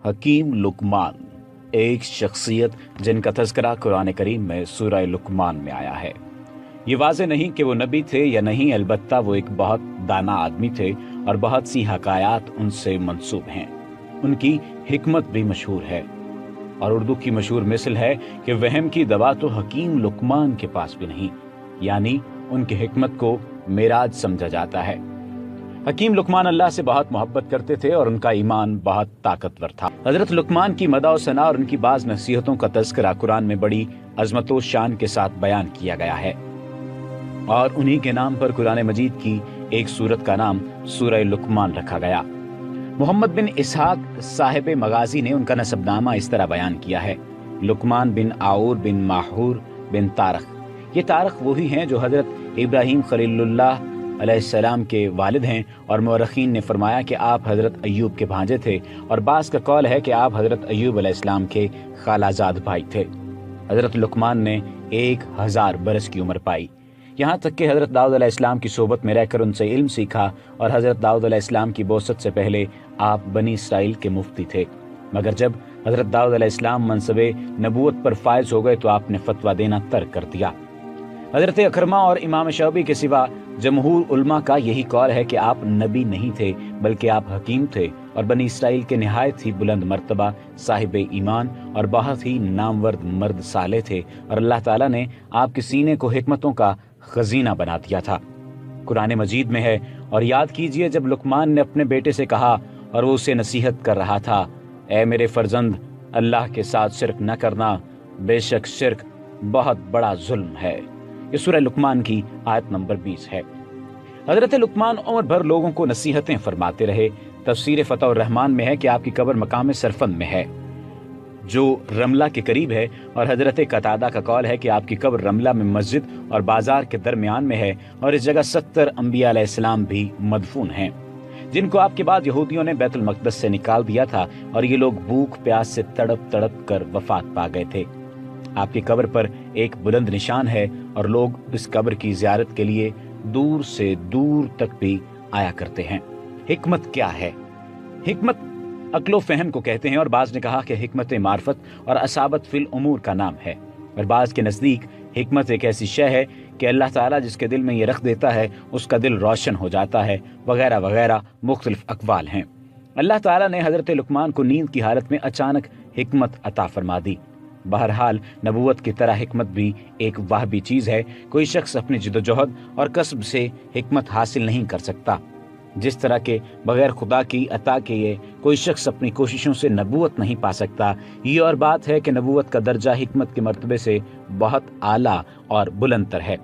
حکیم لقمان ایک شخصیت جن کا تذکرہ قرآن کریم میں سورہ لقمان میں آیا ہے۔ یہ واضح نہیں کہ وہ نبی تھے یا نہیں، البتہ وہ ایک بہت دانا آدمی تھے اور بہت سی حکایات ان سے منسوب ہیں۔ ان کی حکمت بھی مشہور ہے، اور اردو کی مشہور مثل ہے کہ وہم کی دوا تو حکیم لقمان کے پاس بھی نہیں، یعنی ان کی حکمت کو معراج سمجھا جاتا ہے۔ حکیم لقمان اللہ سے بہت محبت کرتے تھے اور ان کا ایمان بہت طاقتور تھا۔ حضرت لقمان کی مدح و ثنا اور ان کی بعض نصیحتوں کا تذکرہ قرآن میں بڑی عظمت و شان کے ساتھ بیان کیا گیا ہے، اور انہی کے نام پر قرآن مجید کی ایک سورت کا نام سورہ لقمان رکھا گیا۔ محمد بن اسحاق صاحب مغازی نے ان کا نسب نامہ اس طرح بیان کیا ہے: لقمان بن عور بن ماحور بن طارق۔ یہ طارق وہی ہیں جو حضرت ابراہیم خلیل اللہ علیہ السلام کے والد ہیں، اور مورخین نے فرمایا کہ آپ حضرت ایوب کے بھانجے تھے، اور بعض کا قول ہے کہ آپ حضرت ایوب علیہ السلام کے خالہ زاد بھائی تھے۔ حضرت لقمان نے 1000 برس کی عمر پائی، یہاں تک کہ حضرت داؤد علیہ السلام کی صحبت میں رہ کر ان سے علم سیکھا، اور حضرت داؤد علیہ السلام کی بعثت سے پہلے آپ بنی اسرائیل کے مفتی تھے۔ مگر جب حضرت داؤد علیہ السلام منصب نبوت پر فائز ہو گئے تو آپ نے فتویٰ دینا ترک کر دیا۔ حضرت اکرمہ اور امام شعبی کے سوا جمہور علماء کا یہی قول ہے کہ آپ نبی نہیں تھے، بلکہ آپ حکیم تھے، اور بنی اسرائیل کے نہایت ہی بلند مرتبہ صاحب ایمان اور بہت ہی نامورد مرد صالح تھے، اور اللہ تعالیٰ نے آپ کے سینے کو حکمتوں کا خزینہ بنا دیا تھا۔ قرآن مجید میں ہے: اور یاد کیجئے جب لقمان نے اپنے بیٹے سے کہا اور وہ اسے نصیحت کر رہا تھا، اے میرے فرزند، اللہ کے ساتھ شرک نہ کرنا، بے شک شرک بہت بڑا ظلم ہے۔ یہ سورہ لقمان کی آیت نمبر 20 ہے۔ حضرت لقمان عمر بھر لوگوں کو نصیحتیں فرماتے رہے۔ تفسیر فتح الرحمان میں ہے کہ آپ کی قبر مقام سرفند میں ہے، جو رملہ کے قریب ہے، اور حضرت قتادہ کا قول ہے کہ آپ کی قبر رملہ میں مسجد اور بازار کے درمیان میں ہے، اور اس جگہ 70 انبیاء علیہ السلام بھی مدفون ہیں، جن کو آپ کے بعد یہودیوں نے بیت المقدس سے نکال دیا تھا، اور یہ لوگ بھوک پیاس سے تڑپ تڑپ کر وفات پا گئے تھے۔ آپ کی قبر پر ایک بلند نشان ہے، اور لوگ اس قبر کی زیارت کے لیے دور سے دور تک بھی آیا کرتے ہیں۔ حکمت کیا ہے؟ حکمت عقل و فہم کو کہتے ہیں، اور بعض نے کہا کہ حکمت معرفت اور اصابت فی الامور کا نام ہے، اور بعض کے نزدیک حکمت ایک ایسی شے ہے کہ اللہ تعالیٰ جس کے دل میں یہ رکھ دیتا ہے اس کا دل روشن ہو جاتا ہے، وغیرہ وغیرہ مختلف اقوال ہیں۔ اللہ تعالیٰ نے حضرت لقمان کو نیند کی حالت میں اچانک حکمت عطا فرما دی۔ بہرحال نبوت کی طرح حکمت بھی ایک واہبی چیز ہے، کوئی شخص اپنی جدوجہد اور کسب سے حکمت حاصل نہیں کر سکتا، جس طرح کہ بغیر خدا کی عطا کے کوئی شخص اپنی کوششوں سے نبوت نہیں پا سکتا۔ یہ اور بات ہے کہ نبوت کا درجہ حکمت کے مرتبے سے بہت اعلیٰ اور بلند تر ہے۔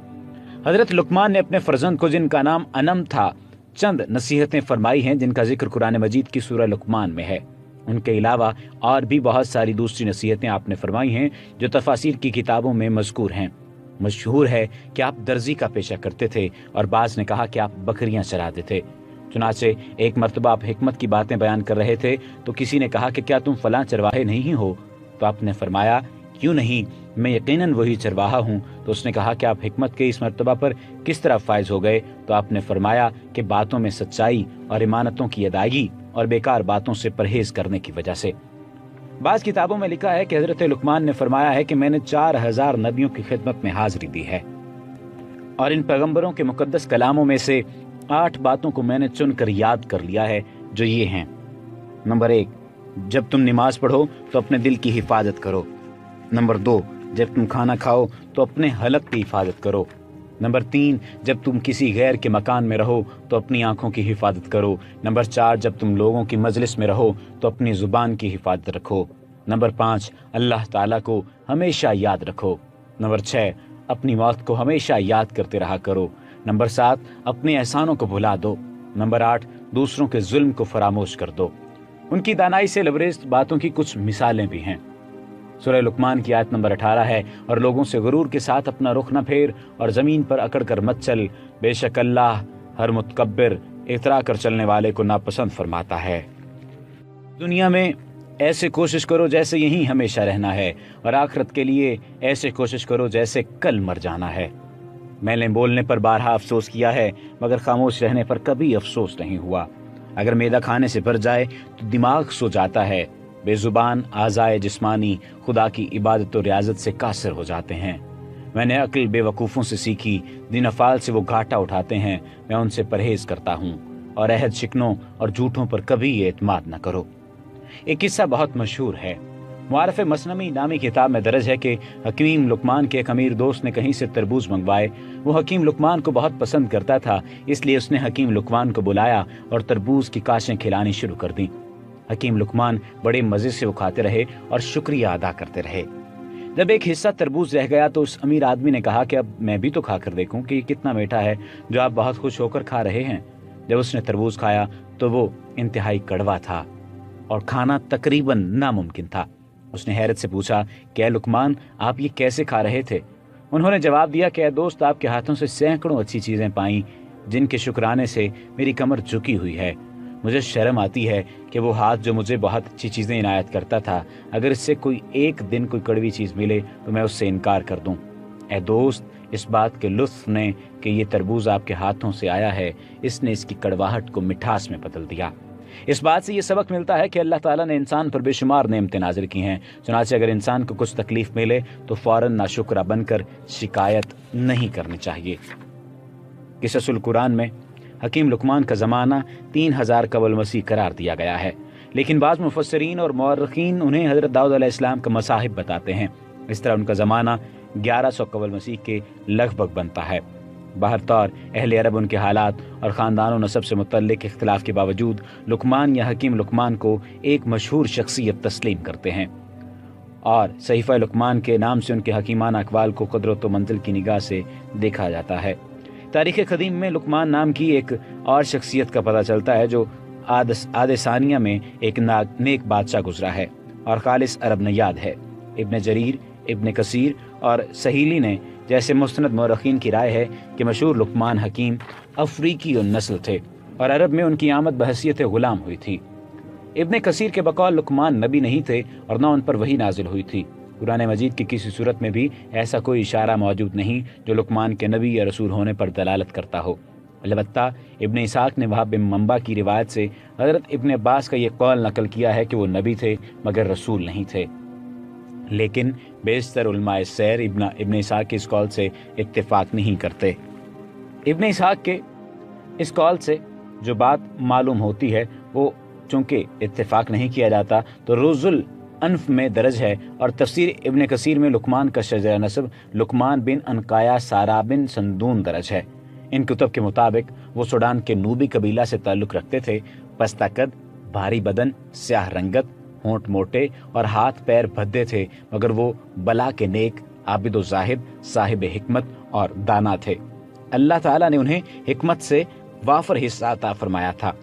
حضرت لقمان نے اپنے فرزند کو، جن کا نام انم تھا، چند نصیحتیں فرمائی ہیں جن کا ذکر قرآن مجید کی سورہ لقمان میں ہے۔ ان کے علاوہ اور بھی بہت ساری دوسری نصیحتیں آپ نے فرمائی ہیں جو تفاسیر کی کتابوں میں مذکور ہیں۔ مشہور ہے کہ آپ درزی کا پیشہ کرتے تھے، اور بعض نے کہا کہ آپ بکریاں چراتے تھے۔ چنانچہ ایک مرتبہ آپ حکمت کی باتیں بیان کر رہے تھے تو کسی نے کہا کہ کیا تم فلاں چرواہے نہیں ہو؟ تو آپ نے فرمایا کیوں نہیں، میں یقیناً وہی چرواہا ہوں۔ تو اس نے کہا کہ آپ حکمت کے اس مرتبہ پر کس طرح فائز ہو گئے؟ تو آپ نے فرمایا کہ باتوں میں سچائی اور امانتوں کی ادائیگی اور بیکار باتوں سے پرہیز کرنے کی وجہ سے۔ بعض کتابوں میں لکھا ہے کہ حضرت لقمان نے فرمایا ہے کہ میں نے 4000 نبیوں کی خدمت میں حاضری دی ہے، اور ان پیغمبروں کے مقدس کلاموں میں سے 8 باتوں کو میں نے چن کر یاد کر لیا ہے، جو یہ ہیں: نمبر 1، جب تم نماز پڑھو تو اپنے دل کی حفاظت کرو۔ نمبر 2، جب تم کھانا کھاؤ تو اپنے حلق کی حفاظت کرو۔ نمبر 3، جب تم کسی غیر کے مکان میں رہو تو اپنی آنکھوں کی حفاظت کرو۔ نمبر 4، جب تم لوگوں کی مجلس میں رہو تو اپنی زبان کی حفاظت رکھو۔ نمبر 5، اللہ تعالیٰ کو ہمیشہ یاد رکھو۔ نمبر 6، اپنی موت کو ہمیشہ یاد کرتے رہا کرو۔ نمبر 7، اپنے احسانوں کو بھلا دو۔ نمبر 8، دوسروں کے ظلم کو فراموش کر دو۔ ان کی دانائی سے لبریز باتوں کی کچھ مثالیں بھی ہیں۔ سورہ لقمان کی آیت نمبر 18 ہے: اور لوگوں سے غرور کے ساتھ اپنا رخ نہ پھیر، اور زمین پر اکڑ کر مت چل، بے شک اللہ ہر متکبر، اترا کر چلنے والے کو ناپسند فرماتا ہے۔ دنیا میں ایسے کوشش کرو جیسے یہیں ہمیشہ رہنا ہے، اور آخرت کے لیے ایسے کوشش کرو جیسے کل مر جانا ہے۔ میں نے بولنے پر بارہا افسوس کیا ہے، مگر خاموش رہنے پر کبھی افسوس نہیں ہوا۔ اگر معدہ کھانے سے بھر جائے تو دماغ سو جاتا ہے، बेजुबान आज़ाए जिस्मानी खुदा की इबादत और रियाजत से कासिर हो जाते हैं। मैंने अक्ल बेवकूफ़ों से सीखी, जिन अफ़ाल से वो घाटा उठाते हैं मैं उनसे परहेज़ करता हूँ, और अहद शिकनों और झूठों पर कभी ये एतमाद न करो। एक किस्सा बहुत मशहूर है। मुआरफ़ मसनवी नामी किताब में दर्ज है कि हकीम लुकमान के एक अमीर दोस्त ने कहीं से तरबूज मंगवाए। वो हकीम लुकमान को बहुत पसंद करता था, इसलिए उसने हकीम लुकमान को बुलाया और तरबूज की काशें खिलानी शुरू कर दी। हकीम लुकमान बड़े मज़े से वो खाते रहे और शुक्रिया अदा करते रहे। जब एक हिस्सा तरबूज रह गया तो उस अमीर आदमी ने कहा कि अब मैं भी तो खाकर देखूं कि कितना मीठा है जो आप बहुत खुश होकर खा रहे हैं। जब उसने तरबूज खाया तो वो इंतहाई कड़वा था और खाना तकरीबन नामुमकिन था। उसने हैरत से पूछा, क्या लुकमान, आप ये कैसे खा रहे थे? उन्होंने जवाब दिया कि दोस्त, आपके हाथों से सैकड़ों अच्छी चीज़ें पाई जिनके शुक्राने से मेरी कमर झुकी हुई है। मुझे शर्म आती है कि वो हाथ जो मुझे बहुत अच्छी चीज़ें इनायत करता था, अगर इससे कोई एक दिन कोई कड़वी चीज़ मिले तो मैं उससे इनकार कर दूं। ए दोस्त, इस बात के लुत्फ ने कि ये तरबूज आपके हाथों से आया है, इसने इसकी कड़वाहट को मिठास में बदल दिया। इस बात से ये सबक मिलता है कि अल्लाह ताला ने इंसान पर बेशुमार नेमतें नाज़िल की हैं। चुनांचे अगर इंसान को कुछ तकलीफ मिले तो फ़ौरन नाशुक्रा बनकर शिकायत नहीं करनी चाहिए। क़िससुल कुरान में हकीम लुकमान का ज़माना 3000 कबल मसीह करार दिया गया है, लेकिन बाज़ मुफस्सिरीन और मौर्रिखीन उन्हें हज़रत दाऊद अलैहिस्सलाम का मसाहिब बताते हैं। इस तरह उनका ज़माना 1100 कबल मसीह के लगभग बनता है। बहरतौर अहले अरब उनके हालात और ख़ानदान नसब से मुतल्लिक़ इख्तिलाफ के बावजूद लुकमान या हकीम लुकमान को एक मशहूर शख्सियत तस्लीम करते हैं, और सहीफ़ा लुकमान के नाम से उनके हकीमाना अक़वाल को क़दरत व मंज़िल की निगाह से देखा जाता है। तारीख़ क़दीम में लुकमान नाम की एक और शख्सियत का पता चलता है जो आद सानिया में एक नेक बादशाह गुजरा है और खालिस अरब नयाद है। इब्न जरीर, इब्न कसीर और सहीली ने जैसे मुस्तनद मौरखीन की राय है कि मशहूर लुकमान हकीम अफ्रीकी नस्ल थे और अरब में उनकी आमद बहसियत गुलाम हुई थी। इब्न कसीर के बकौल लुकमान नबी नहीं थे और न उन पर वही नाजिल हुई थी। कुरान मजीद की किसी सूरत में भी ऐसा कोई इशारा मौजूद नहीं जो लुकमान के नबी या रसूल होने पर दलालत करता हो। अलबत्ता इब्न इसाक ने वहाब बिन मंबा की रिवायत से हज़रत इब्न अब्बास का ये कौल नकल किया है कि वो नबी थे मगर रसूल नहीं थे, लेकिन बेशतर उलमाए सैर इब्न इसाक के इस कौल से इत्तेफाक नहीं करते। इब्न इसाक के इस कौल से जो बात मालूम होती है वो चूँकि इत्तेफाक नहीं किया जाता तो रोज़ुल अनफ में दर्ज है, और तफसीर इब्न कसीर में लुकमान का शजरा नसब लुकमान बिन अनकाया सारा बिन संदून दर्ज है। इन कुतब के मुताबिक वो सूडान के नूबी कबीला से ताल्लुक़ रखते थे। पस्ता कद, भारी बदन, स्याह रंगत, होंठ मोटे और हाथ पैर भद्दे थे, मगर वो बला के नेक, आबिद व जाहिद, साहिब हिकमत और दाना थे। अल्लाह ताला ने उन्हें हिकमत से वाफर हिस्सा अता फरमाया था।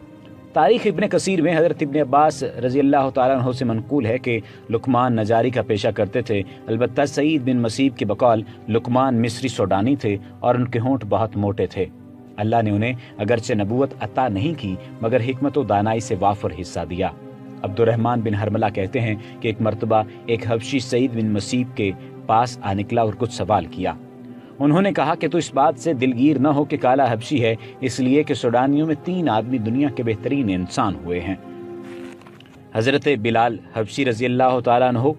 तारीख़ इब्न कसीर में हज़रत इब्न अब्बास रज़ी अल्लाह तआला अन्हु से मनकूल है कि लुकमान नजारी का पेशा करते थे। अलबत्ता सईद बिन मसीब के बकौल लुकमान मिस्री सोडानी थे और उनके होंठ बहुत मोटे थे। अल्लाह ने उन्हें अगरचे नबूवत अता नहीं की मगर हिकमत व दानाई से वाफर हिस्सा दिया। अब्दुर्रहमान बिन हरमला कहते हैं कि एक मरतबा एक हबशी सईद बिन मसीब के पास आ निकला और कुछ सवाल किया। उन्होंने कहा कि तो इस बात से दिलगीर न हो कि काला हबशी है, इसलिए कि सूडानियों में 3 आदमी दुनिया के बेहतरीन इंसान हुए हैं, हज़रत बिलाल हबशी रज़ी अल्लाह तआला अन्हु,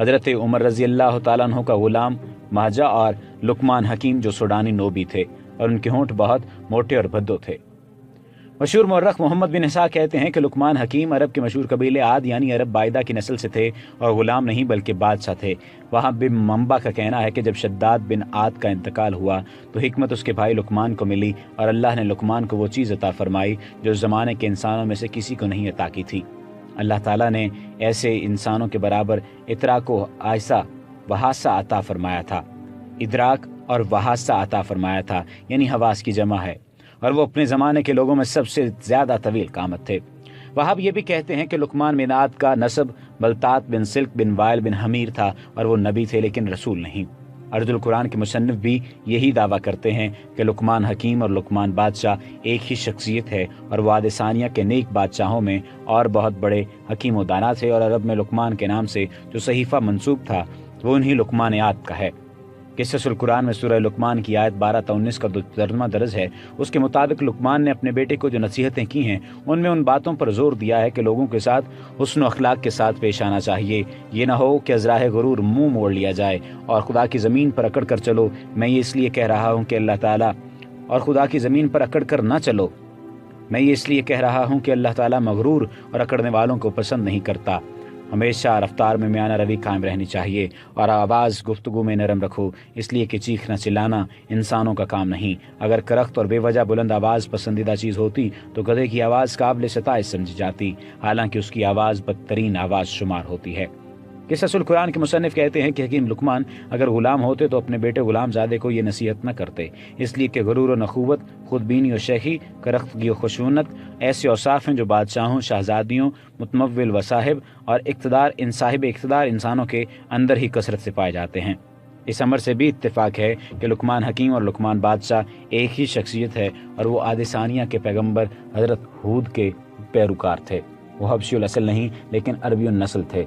हज़रत उमर रज़ी अल्लाह तआला अन्हु का गुलाम माजा और लुकमान हकीम जो सूडानी नोबी थे और उनके होंठ बहुत मोटे और भद्दो थे। मशहूर मौर्रख मोहम्मद बिन इसा कहते हैं कि लुकमान हकीम अरब के मशहूर कबीले आद यानी अरब बायदा की नस्ल से थे और गुलाम नहीं बल्कि बादशाह थे। वहाँ बिन मंबा का कहना है कि जब शद्दाद बिन आद का इंतकाल हुआ तो हिकमत उसके भाई लुकमान को मिली और अल्लाह ने लुकमान को वो चीज़ अता फरमाई जो ज़माने के इंसानों में से किसी को नहीं अता की थी। अल्लाह ताला ने ऐसे इंसानों के बराबर इतराक को आयसा वहासा अता फरमाया था। इदराक और वहासा अता फरमाया था यानी हवास की जमा है, और वो अपने ज़माने के लोगों में सबसे ज़्यादा तवील कामत थे। वहाब ये भी कहते हैं कि लुकमान बिन आद का नसब बलतात बिन सिल्क बिन वाइल बिन हमीर था और वो नबी थे लेकिन रसूल नहीं। अर्जुल कुरान के मुसन्निफ भी यही दावा करते हैं कि लुकमान हकीम और लुकमान बादशाह एक ही शख्सियत है और वाद सानिया के नेक बादशाहों में और बहुत बड़े हकीम व दाना थे, और अरब में लुकमान के नाम से जो सहीफ़ा मंसूब था वो उन्हीं लुकमान आद का है। क़िस्सतुल कुरान में सूरह लुक़मान की आयत 12 ta 19 का तर्जुमा दर्ज है। उसके मुताबिक लुक़मान ने अपने बेटे को जो नसीहतें की हैं उनमें उन बातों पर जोर दिया है कि लोगों के साथ हुस्न अखलाक के साथ पेश आना चाहिए। ये ना हो कि अज़राह गुरूर मुंह मोड़ लिया जाए और खुदा की ज़मीन पर अकड़ कर चलो। मैं ये इसलिए कह रहा हूँ कि अल्लाह ताला और खुदा की ज़मीन पर अकड़ कर ना चलो। मैं ये इसलिए कह रहा हूँ कि अल्लाह ताला मगरूर और अकड़ने वालों को पसंद नहीं करता। हमेशा रफ्तार में म्याना रवि कायम रहनी चाहिए और आवाज़ गुफ्तगू में नरम रखो, इसलिए कि चीखना चिल्लाना इंसानों का काम नहीं। अगर करख्त और बेवजह बुलंद आवाज़ पसंदीदा चीज़ होती तो गधे की आवाज़ काबिल सताइश समझी जाती, हालांकि उसकी आवाज़ बदतरीन आवाज़ शुमार होती है। क़िस्सतुल कुरान के मुसन्निफ़ कहते हैं कि हकीम लुक़मान अगर ग़ुलाम होते तो अपने बेटे ग़ुलामज़ादे को ये नसीहत न करते, इसलिए कि गुरूर व नखुवत, खुदबीनी और शेखी, करख्तगी और खुशूनत ऐसे औसाफ हैं जो बादशाहों, शहज़ादियों, मुतमव्विल वसाहिब और साहिब इक़्तिदार इंसानों के अंदर ही कसरत से पाए जाते हैं। इस अमर से भी इत्तेफाक है कि लुक़मान हकीम और लुक़मान बादशाह एक ही शख्सियत है और वो आदे सानिया के पैगम्बर हज़रत हूद के पैरोकार थे। वो हबशी असल नहीं लेकिन अरबी नस्ल थे।